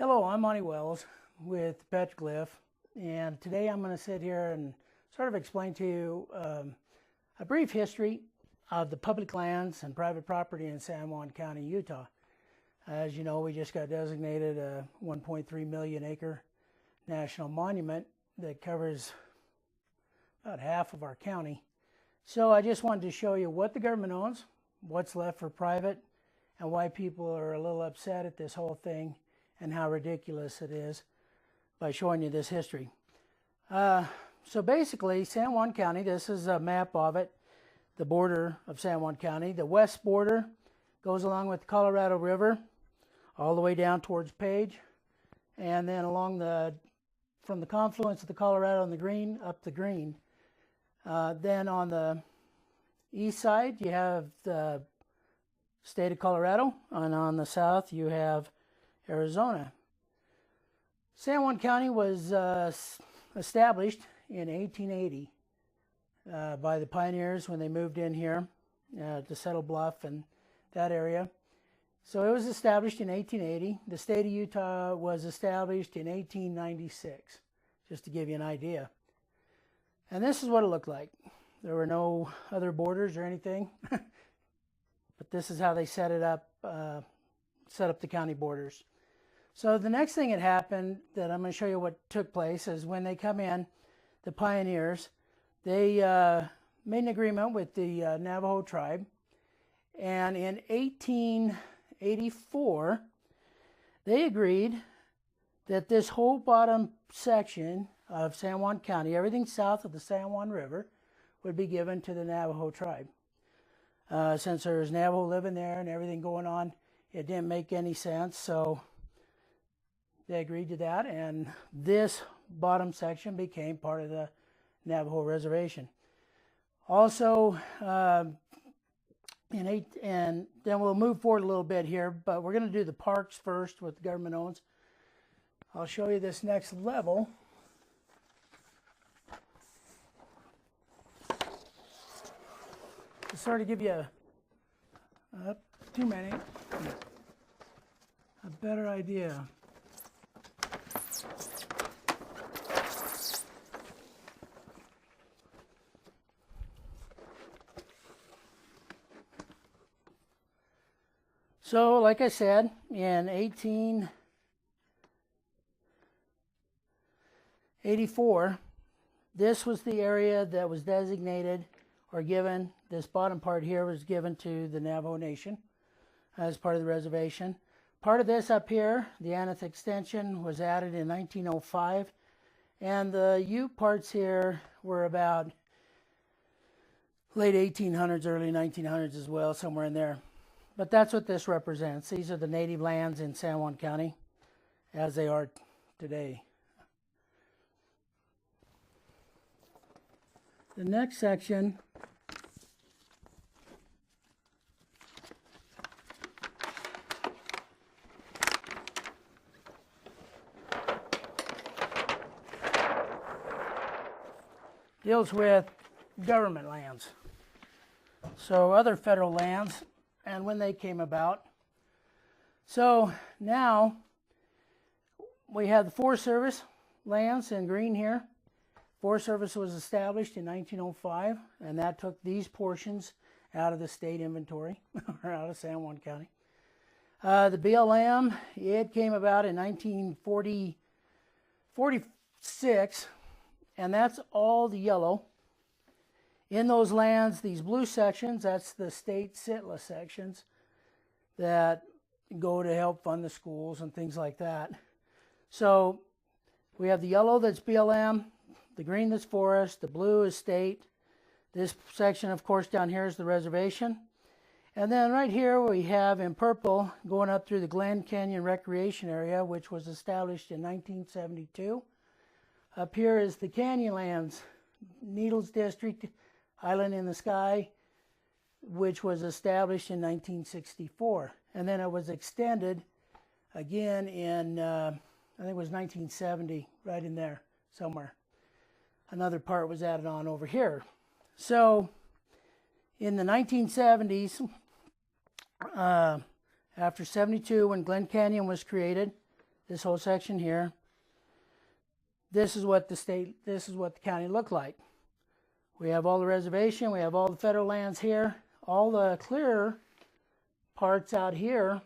Hello, I'm Monty Wells with Petroglyph, and today I'm going to sit here and sort of explain to you a brief history of the public lands and private property in San Juan County, Utah. As you know, we just got designated a 1.3 million acre national monument that covers about half of our county. So I just wanted to show you what the government owns, what's left for private, and why people are a little upset at this whole thing and how ridiculous it is by showing you this history. So basically, San Juan County, this is a map of it, the border of San Juan County. The west border goes along with the Colorado River all the way down towards Page, and then from the confluence of the Colorado and the Green up the Green. Then on the east side, you have the state of Colorado, and on the south, you have Arizona. San Juan County was established in 1880 by the pioneers when they moved in here to Settle Bluff and that area. So it was established in 1880. The state of Utah was established in 1896, just to give you an idea. And this is what it looked like. There were no other borders or anything, but this is how they set it up, set up the county borders. So the next thing that happened, that I'm going to show you what took place, is when they come in, the pioneers, they made an agreement with the Navajo tribe, and in 1884, they agreed that this whole bottom section of San Juan County, everything south of the San Juan River, would be given to the Navajo tribe. Since there was Navajo living there and everything going on, it didn't make any sense, so they agreed to that, and this bottom section became part of the Navajo reservation. Also, and then we'll move forward a little bit here, but we're going to do the parks first, what the government owns. I'll show you this next level. To sort of give you a better idea. So, like I said, in 1884, this was the area that was designated or given, this bottom part here was given to the Navajo Nation as part of the reservation. Part of this up here, the Aneth extension, was added in 1905, and the Ute parts here were about late 1800s, early 1900s as well, somewhere in there. But that's what this represents. These are the native lands in San Juan County as they are today. The next section deals with government lands. So other federal lands and when they came about. So now we have the Forest Service lands in green here. Forest Service was established in 1905, and that took these portions out of the state inventory, or out of San Juan County. The BLM, it came about in 1946, and that's all the yellow. In those lands, these blue sections, that's the state SITLA sections that go to help fund the schools and things like that. So we have the yellow that's BLM, the green that's forest, the blue is state. This section, of course, down here is the reservation. And then right here we have in purple going up through the Glen Canyon Recreation Area, which was established in 1972. Up here is the Canyonlands Needles District, Island in the Sky, which was established in 1964. And then it was extended again in, I think it was 1970, right in there somewhere. Another part was added on over here. So in the 1970s, after 72, when Glen Canyon was created, this whole section here. This is what the county looked like. We have all the reservation, we have all the federal lands here, all the clear parts out here,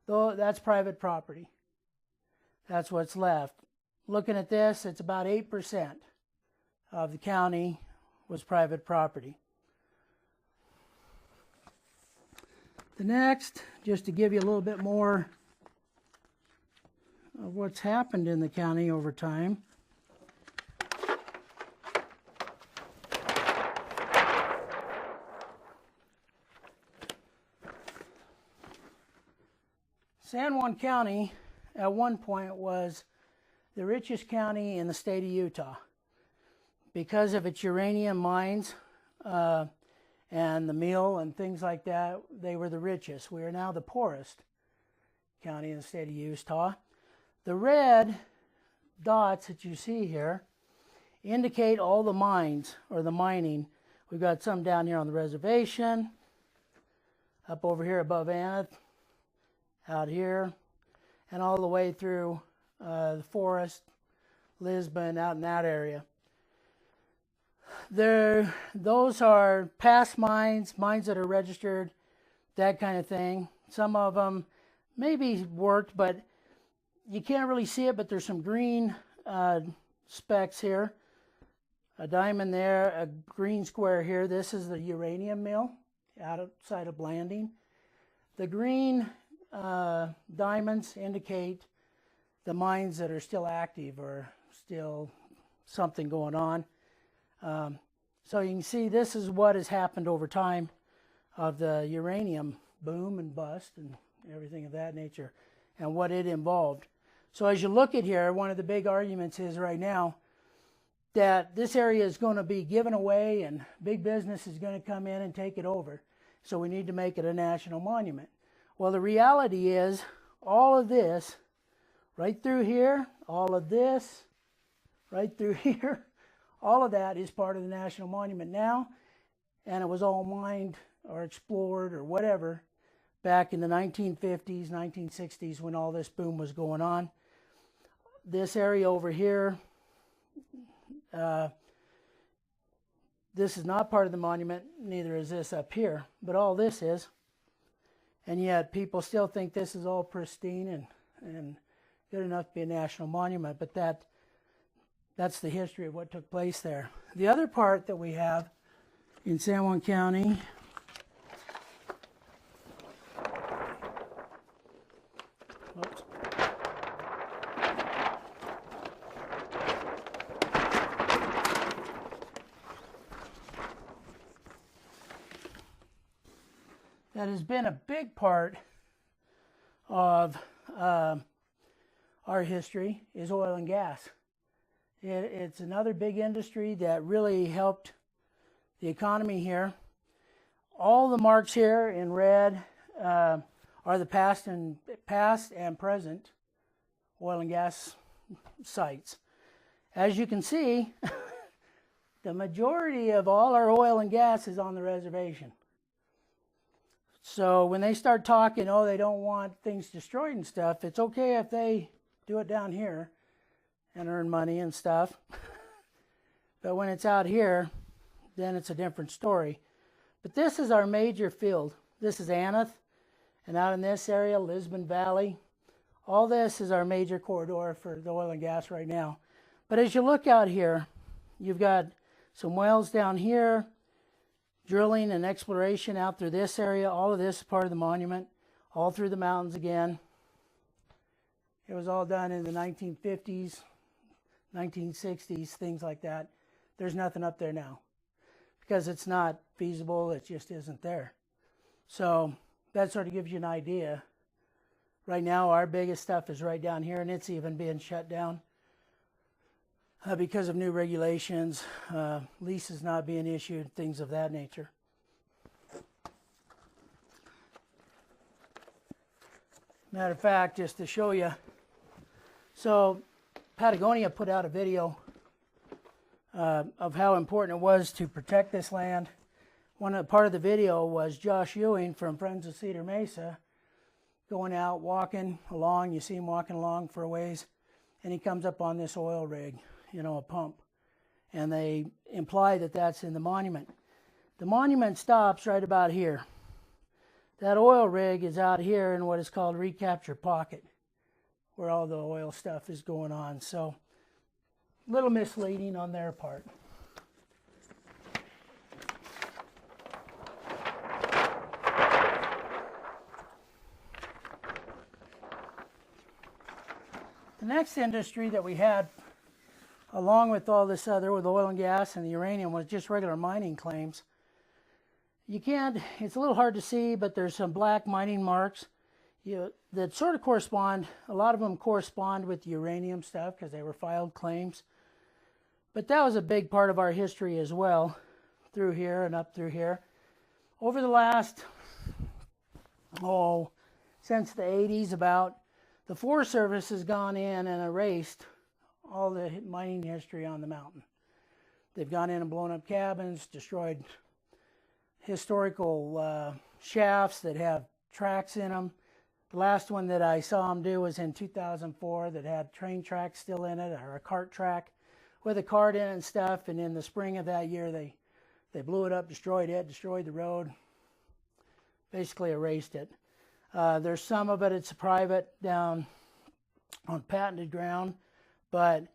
though that's private property. That's what's left. Looking at this, it's about 8% of the county was private property. The next, just to give you a little bit more of what's happened in the county over time. San Juan County at one point was the richest county in the state of Utah. Because of its uranium mines and the mill and things like that, they were the richest. We are now the poorest county in the state of Utah. The red dots that you see here indicate all the mines or the mining. We've got some down here on the reservation, up over here above Aneth, out here, and all the way through the forest, Lisbon, out in that area. Those are past mines, mines that are registered, that kind of thing. Some of them maybe worked, but you can't really see it, but there's some green specks here. A diamond there, a green square here. This is the uranium mill outside of Blanding. The green diamonds indicate the mines that are still active or still something going on. So you can see this is what has happened over time of the uranium boom and bust and everything of that nature and what it involved. So as you look at here, one of the big arguments is right now that this area is going to be given away and big business is going to come in and take it over. So we need to make it a national monument. Well, the reality is all of this right through here, all of this right through here, all of that is part of the national monument now, and it was all mined or explored or whatever back in the 1950s, 1960s when all this boom was going on. This area over here, this is not part of the monument, neither is this up here, but all this is. And yet people still think this is all pristine and good enough to be a national monument, but that's the history of what took place there. The other part that we have in San Juan County that has been a big part of our history is oil and gas. It's another big industry that really helped the economy here. All the marks here in red are the past and present oil and gas sites. As you can see, the majority of all our oil and gas is on the reservation. So when they start talking, oh, they don't want things destroyed and stuff, it's okay if they do it down here and earn money and stuff. But when it's out here, then it's a different story. But this is our major field. This is Aneth, and out in this area, Lisbon Valley. All this is our major corridor for the oil and gas right now. But as you look out here, you've got some wells down here, drilling and exploration out through this area. All of this is part of the monument, all through the mountains again. It was all done in the 1950s, 1960s, things like that. There's nothing up there now because it's not feasible. It just isn't there. So that sort of gives you an idea. Right now, our biggest stuff is right down here, and it's even being shut down because of new regulations, leases not being issued, things of that nature. Matter of fact, just to show you, so Patagonia put out a video of how important it was to protect this land. Part of the video was Josh Ewing from Friends of Cedar Mesa going out, walking along. You see him walking along for a ways, and he comes up on this oil rig, you know, a pump. And they imply that that's in the monument. The monument stops right about here. That oil rig is out here in what is called Recapture Pocket, where all the oil stuff is going on. So, a little misleading on their part. The next industry that we had, along with all this other, with oil and gas and the uranium, was just regular mining claims. You can't, it's a little hard to see, but there's some black mining marks that sort of correspond, a lot of them correspond with the uranium stuff because they were filed claims. But that was a big part of our history as well, through here and up through here. Over the last, since the 80s about, the Forest Service has gone in and erased all the mining history on the mountain. They've gone in and blown up cabins, destroyed historical shafts that have tracks in them. The last one that I saw them do was in 2004 that had train tracks still in it, or a cart track with a cart in it and stuff. And in the spring of that year, they blew it up, destroyed the road, basically erased it. There's some of it, it's private down on patented ground, but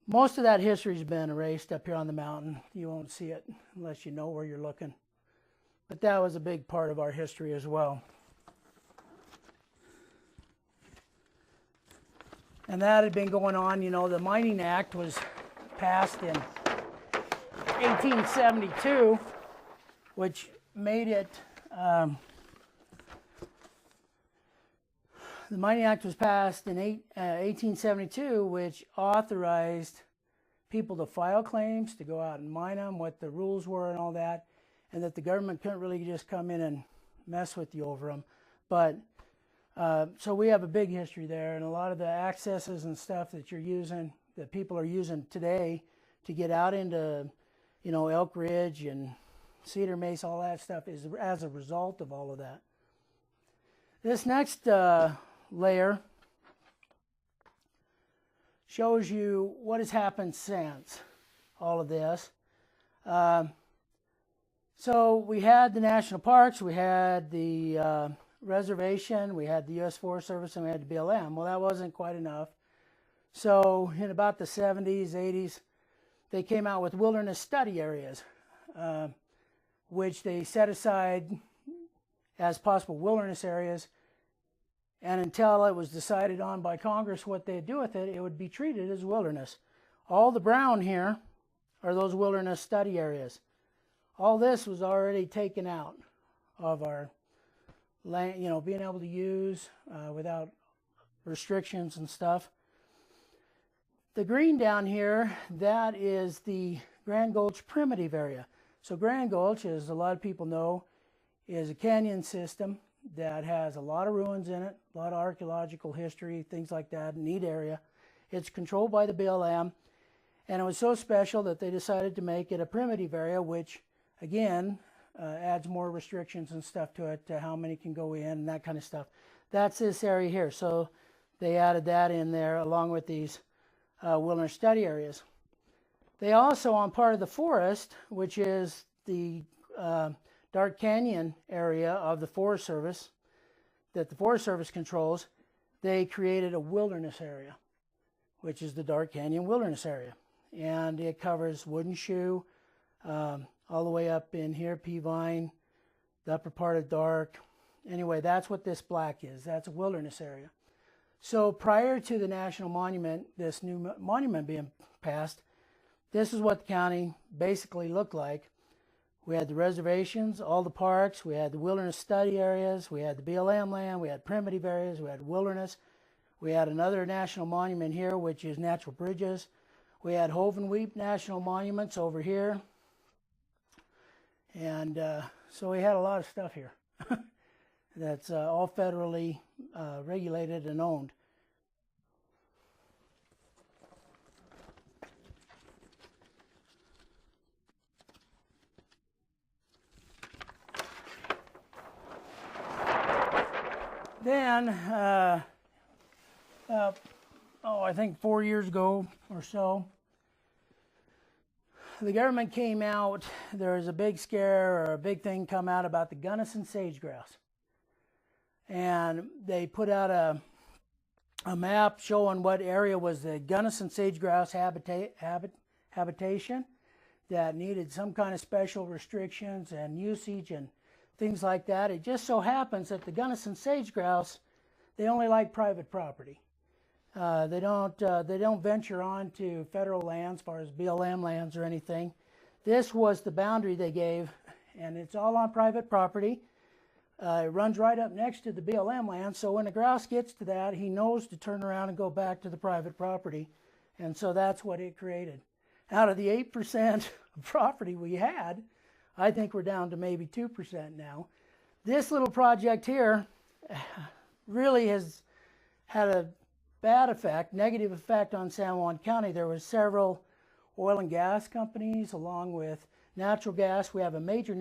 most of that history's been erased up here on the mountain. You won't see it unless you know where you're looking. But that was a big part of our history as well. And that had been going on, you know, the Mining Act was passed in 1872, which made it, the Mining Act was passed in 1872, which authorized people to file claims, to go out and mine them, what the rules were and all that, and that the government couldn't really just come in and mess with you over them. But so we have a big history there, and a lot of the accesses and stuff that you're using, that people are using today to get out into, you know, Elk Ridge and Cedar Mesa, all that stuff is as a result of all of that. This next layer shows you what has happened since all of this. So we had the national parks, we had the reservation, we had the U.S. Forest Service, and we had the BLM. Well, that wasn't quite enough. So in about the 70s, 80s, they came out with wilderness study areas, which they set aside as possible wilderness areas. And until it was decided on by Congress what they'd do with it, it would be treated as wilderness. All the brown here are those wilderness study areas. All this was already taken out of our land, you know, being able to use without restrictions and stuff. The green down here, that is the Grand Gulch primitive area. So Grand Gulch, as a lot of people know, is a canyon system that has a lot of ruins in it, a lot of archaeological history, things like that, neat area. It's controlled by the BLM, and it was so special that they decided to make it a primitive area, which, again, adds more restrictions and stuff to it, to how many can go in and that kind of stuff. That's this area here, so they added that in there along with these wilderness study areas. They also, on part of the forest, which is the Dark Canyon area of the Forest Service, that the Forest Service controls, they created a wilderness area, which is the Dark Canyon Wilderness Area. And it covers Wooden Shoe, all the way up in here, Peavine, the upper part of Dark. Anyway, that's what this black is. That's a wilderness area. So prior to the National Monument, this new monument being passed, this is what the county basically looked like. We had the reservations, all the parks, we had the wilderness study areas, we had the BLM land, we had primitive areas, we had wilderness. We had another national monument here, which is natural bridges. We had Hovenweep National Monuments over here. And so we had a lot of stuff here that's all federally regulated and owned. Then, I think 4 years ago or so, the government came out. There was a big scare or a big thing come out about the Gunnison Sagegrouse. And they put out a map showing what area was the Gunnison Sagegrouse habitation that needed some kind of special restrictions and usage and things like that. It just so happens that the Gunnison Sagegrouse, they only like private property. They don't venture on to federal lands as far as BLM lands or anything. This was the boundary they gave, and it's all on private property. It runs right up next to the BLM land, so when the grouse gets to that, he knows to turn around and go back to the private property, and so that's what it created. Out of the 8% of property we had, I think we're down to maybe 2% now. This little project here really has had a bad effect, negative effect on San Juan County. There were several oil and gas companies along with natural gas. We have the major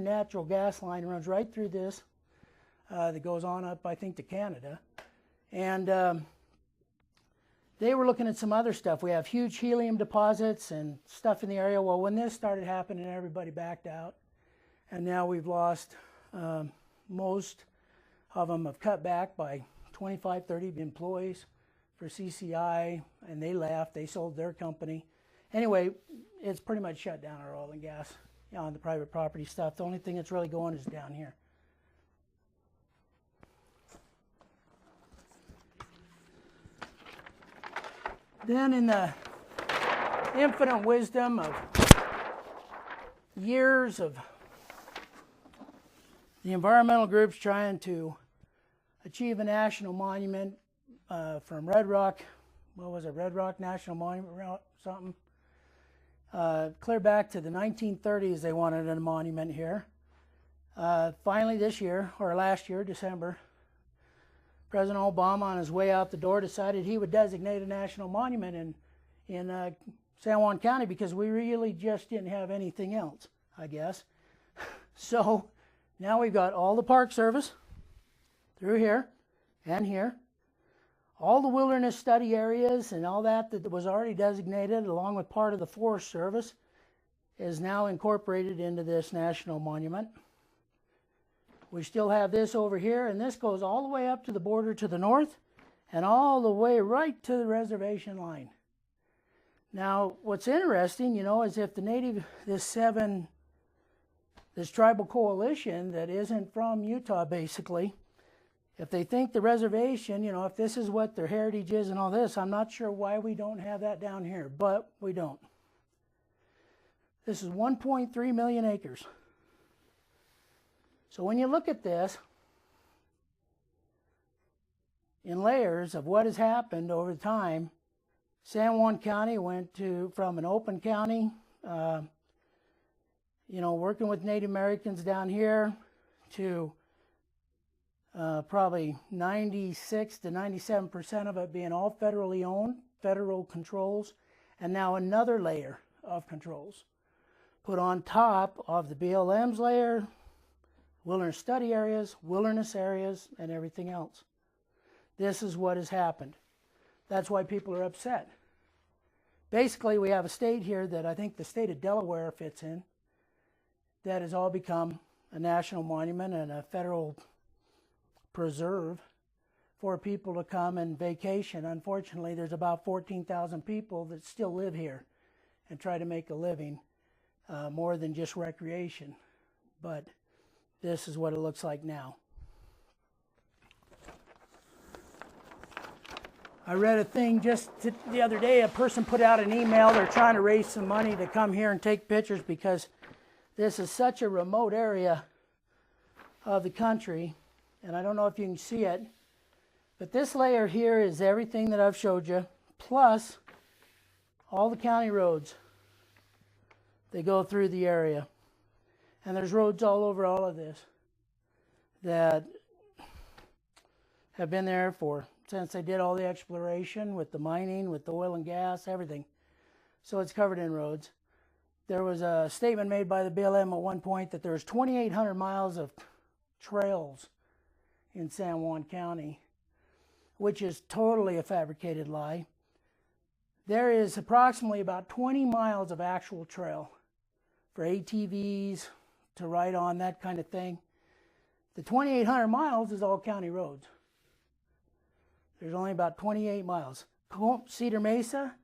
natural gas line runs right through this that goes on up, I think, to Canada. And they were looking at some other stuff. We have huge helium deposits and stuff in the area. Well, when this started happening, everybody backed out. And now we've lost, most of them have cut back by 25, 30 employees for CCI, and they left. They sold their company. Anyway, it's pretty much shut down our oil and gas on the private property stuff. The only thing that's really going is down here. Then in the infinite wisdom of years of the environmental groups trying to achieve a national monument from Red Rock, what was it, Red Rock National Monument, something. Clear back to the 1930s, they wanted a monument here. Finally this year, or last year, December, President Obama, on his way out the door, decided he would designate a national monument in San Juan County because we really just didn't have anything else, I guess. So now we've got all the Park Service through here and here. All the wilderness study areas and all that was already designated, along with part of the Forest Service, is now incorporated into this national monument. We still have this over here, and this goes all the way up to the border to the north and all the way right to the reservation line. Now, what's interesting, is if this tribal coalition that isn't from Utah, basically, if they think the reservation, if this is what their heritage is and all this, I'm not sure why we don't have that down here, but we don't. This is 1.3 million acres. So when you look at this in layers of what has happened over time, San Juan County went from an open county, working with Native Americans down here, to probably 96 to 97% of it being all federally owned, federal controls, and now another layer of controls put on top of the BLM's layer, wilderness study areas, wilderness areas, and everything else. This is what has happened. That's why people are upset. Basically, we have a state here that I think the state of Delaware fits in, that has all become a national monument and a federal preserve for people to come and vacation. Unfortunately, there's about 14,000 people that still live here and try to make a living, more than just recreation. But this is what it looks like now. I read a thing just the other day. A person put out an email. They're trying to raise some money to come here and take pictures because this is such a remote area of the country. And I don't know if you can see it, but this layer here is everything that I've showed you, plus all the county roads. They go through the area. And there's roads all over all of this that have been there since they did all the exploration with the mining, with the oil and gas, everything. So it's covered in roads. There was a statement made by the BLM at one point that there's 2,800 miles of trails in San Juan County, which is totally a fabricated lie. There is approximately about 20 miles of actual trail for ATVs to ride on, that kind of thing. The 2,800 miles is all county roads. There's only about 28 miles. Cedar Mesa,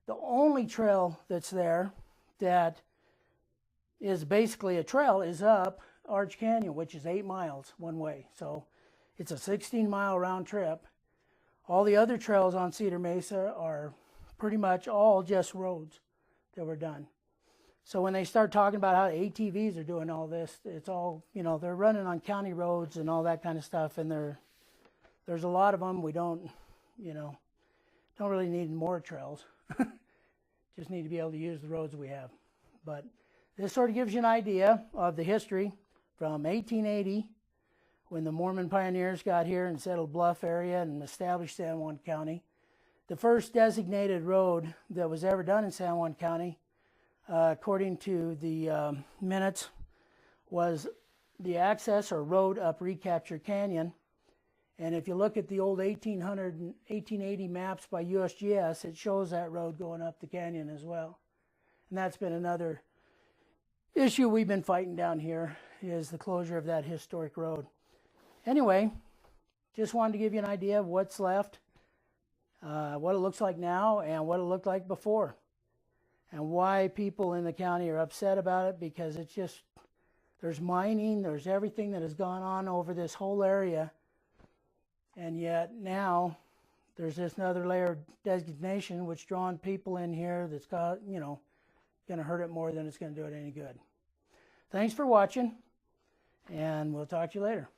the only trail that's there that is basically a trail is up Arch Canyon, which is 8 miles one way. So it's a 16-mile round trip. All the other trails on Cedar Mesa are pretty much all just roads that were done. So when they start talking about how ATVs are doing all this, it's all, you know, they're running on county roads and all that kind of stuff, and there's a lot of them. We don't, you know, don't really need more trails. Just need to be able to use the roads we have. But this sort of gives you an idea of the history from 1880, when the Mormon pioneers got here and settled Bluff area and established San Juan County. The first designated road that was ever done in San Juan County, according to the minutes, was the access or road up Recapture Canyon. And if you look at the old 1800 and 1880 maps by USGS, it shows that road going up the canyon as well. And that's been another issue we've been fighting down here, is the closure of that historic road. Anyway, just wanted to give you an idea of what's left, what it looks like now and what it looked like before, and why people in the county are upset about it, because it's just, there's mining, there's everything that has gone on over this whole area, and yet now there's this another layer of designation which drawing people in here that's got, you know, going to hurt it more than it's going to do it any good. Thanks for watching, and we'll talk to you later.